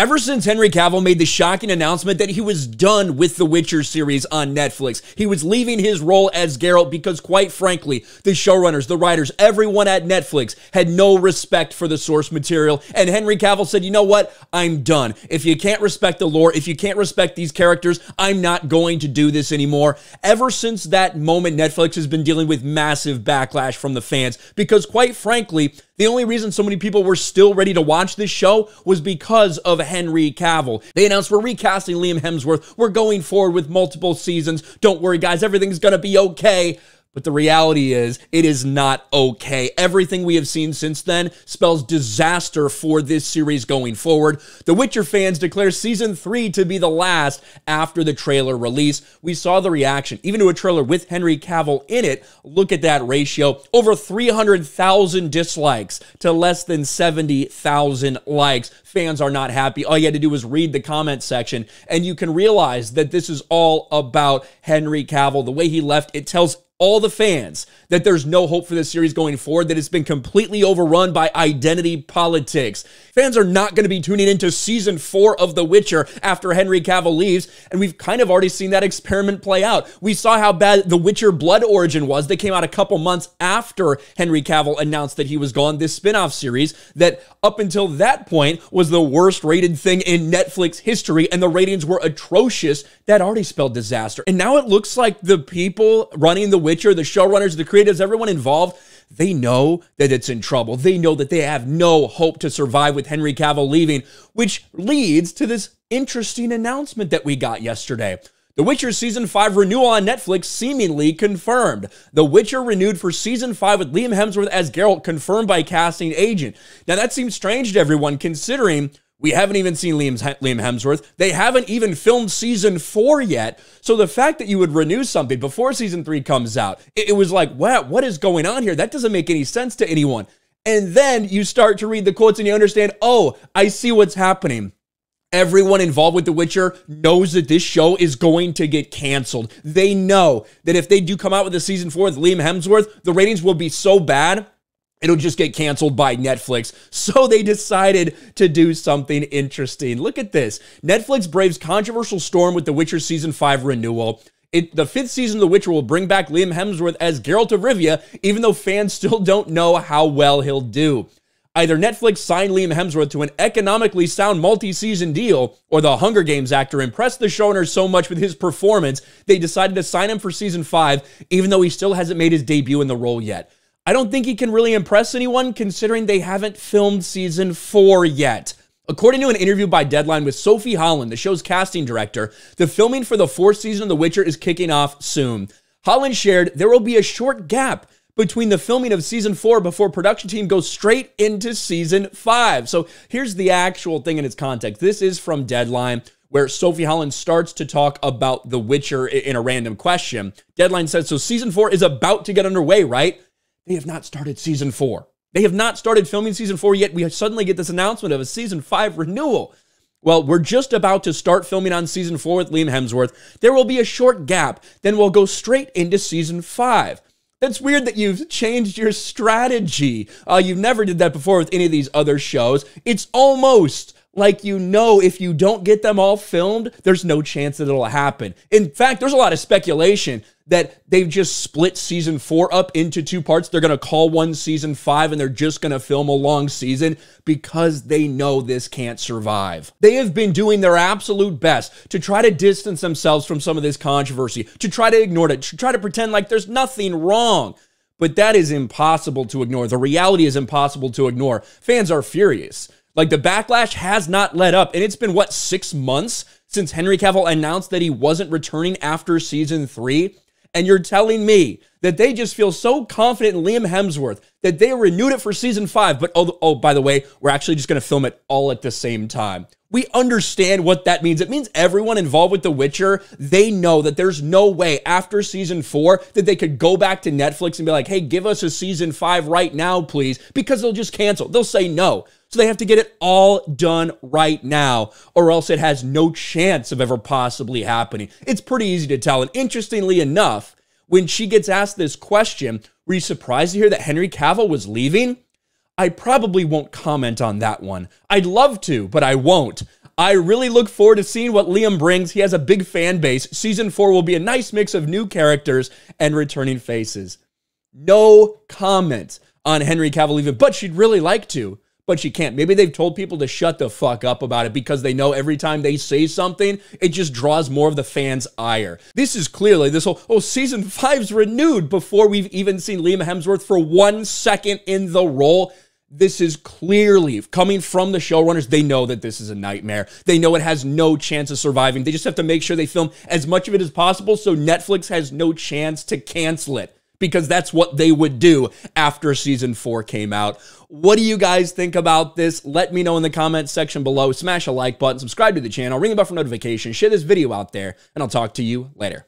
Ever since Henry Cavill made the shocking announcement that he was done with the Witcher series on Netflix, he was leaving his role as Geralt because, quite frankly, the showrunners, the writers, everyone at Netflix had no respect for the source material, and Henry Cavill said, you know what, I'm done. If you can't respect the lore, if you can't respect these characters, I'm not going to do this anymore. Ever since that moment, Netflix has been dealing with massive backlash from the fans because, quite frankly, the only reason so many people were still ready to watch this show was because of Henry Cavill. They announced, we're recasting Liam Hemsworth. We're going forward with multiple seasons. Don't worry, guys. Everything's going to be okay. But the reality is, it is not okay. Everything we have seen since then spells disaster for this series going forward. The Witcher fans declare Season 3 to be the last after the trailer release. We saw the reaction, even to a trailer with Henry Cavill in it. Look at that ratio. Over 300,000 dislikes to less than 70,000 likes. Fans are not happy. All you had to do was read the comment section, and you can realize that this is all about Henry Cavill. The way he left, it tells all the fans that there's no hope for this series going forward, that it's been completely overrun by identity politics. Fans are not going to be tuning into Season 4 of The Witcher after Henry Cavill leaves, and we've kind of already seen that experiment play out. We saw how bad The Witcher Blood Origin was. They came out a couple months after Henry Cavill announced that he was gone, this spin-off series that up until that point was the worst rated thing in Netflix history, and the ratings were atrocious. That already spelled disaster. And now it looks like the people running The Witcher, the showrunners, the creatives, everyone involved, they know that it's in trouble. They know that they have no hope to survive with Henry Cavill leaving, which leads to this interesting announcement that we got yesterday. The Witcher Season 5 renewal on Netflix seemingly confirmed. The Witcher renewed for Season 5 with Liam Hemsworth as Geralt, confirmed by casting agent. Now that seems strange to everyone, considering we haven't even seen Liam Hemsworth. They haven't even filmed Season 4 yet. So the fact that you would renew something before Season 3 comes out, it was like, wow, what is going on here? That doesn't make any sense to anyone. And then you start to read the quotes and you understand, oh, I see what's happening. Everyone involved with The Witcher knows that this show is going to get canceled. They know that if they do come out with a Season 4 with Liam Hemsworth, the ratings will be so bad, it'll just get canceled by Netflix. So they decided to do something interesting. Look at this. Netflix braves controversial storm with The Witcher Season 5 renewal. The 5th season of The Witcher will bring back Liam Hemsworth as Geralt of Rivia, even though fans still don't know how well he'll do. Either Netflix signed Liam Hemsworth to an economically sound multi-season deal, or the Hunger Games actor impressed the showrunners so much with his performance, they decided to sign him for Season 5, even though he still hasn't made his debut in the role yet. I don't think he can really impress anyone, considering they haven't filmed Season 4 yet. According to an interview by Deadline with Sophie Holland, the show's casting director, the filming for the 4th season of The Witcher is kicking off soon. Holland shared there will be a short gap between the filming of Season 4 before production team goes straight into Season 5. So here's the actual thing in its context. This is from Deadline, where Sophie Holland starts to talk about The Witcher in a random question. Deadline says, so Season 4 is about to get underway, right? They have not started Season 4. They have not started filming Season 4 yet. We suddenly get this announcement of a Season 5 renewal. Well, we're just about to start filming on Season 4 with Liam Hemsworth. There will be a short gap. Then we'll go straight into Season 5. That's weird that you've changed your strategy. You never did that before with any of these other shows. It's almost like, you know, if you don't get them all filmed, there's no chance that it'll happen. In fact, there's a lot of speculation that they've just split Season 4 up into 2 parts. They're going to call one Season 5, and they're just going to film a long season because they know this can't survive. They have been doing their absolute best to try to distance themselves from some of this controversy, to try to ignore it, to try to pretend like there's nothing wrong. But that is impossible to ignore. The reality is impossible to ignore. Fans are furious. Like, the backlash has not let up, and it's been, what, 6 months since Henry Cavill announced that he wasn't returning after Season 3? And you're telling me that they just feel so confident in Liam Hemsworth that they renewed it for Season 5, but oh, by the way, we're actually just going to film it all at the same time. We understand what that means. It means everyone involved with The Witcher, they know that there's no way after Season 4 that they could go back to Netflix and be like, hey, give us a Season 5 right now, please, because they'll just cancel. They'll say no. So they have to get it all done right now, or else it has no chance of ever possibly happening. It's pretty easy to tell. And interestingly enough, when she gets asked this question, were you surprised to hear that Henry Cavill was leaving? I probably won't comment on that one. I'd love to, but I won't. I really look forward to seeing what Liam brings. He has a big fan base. Season 4 will be a nice mix of new characters and returning faces. No comment on Henry Cavill even, but she'd really like to, but she can't. Maybe they've told people to shut the fuck up about it because they know every time they say something, it just draws more of the fans' ire. This is clearly this whole, oh, season 5's renewed before we've even seen Liam Hemsworth for 1 second in the role. This is clearly coming from the showrunners. They know that this is a nightmare. They know it has no chance of surviving. They just have to make sure they film as much of it as possible so Netflix has no chance to cancel it, because that's what they would do after season 4 came out. What do you guys think about this? Let me know in the comments section below. Smash a like button, subscribe to the channel, ring the bell for notifications, share this video out there, and I'll talk to you later.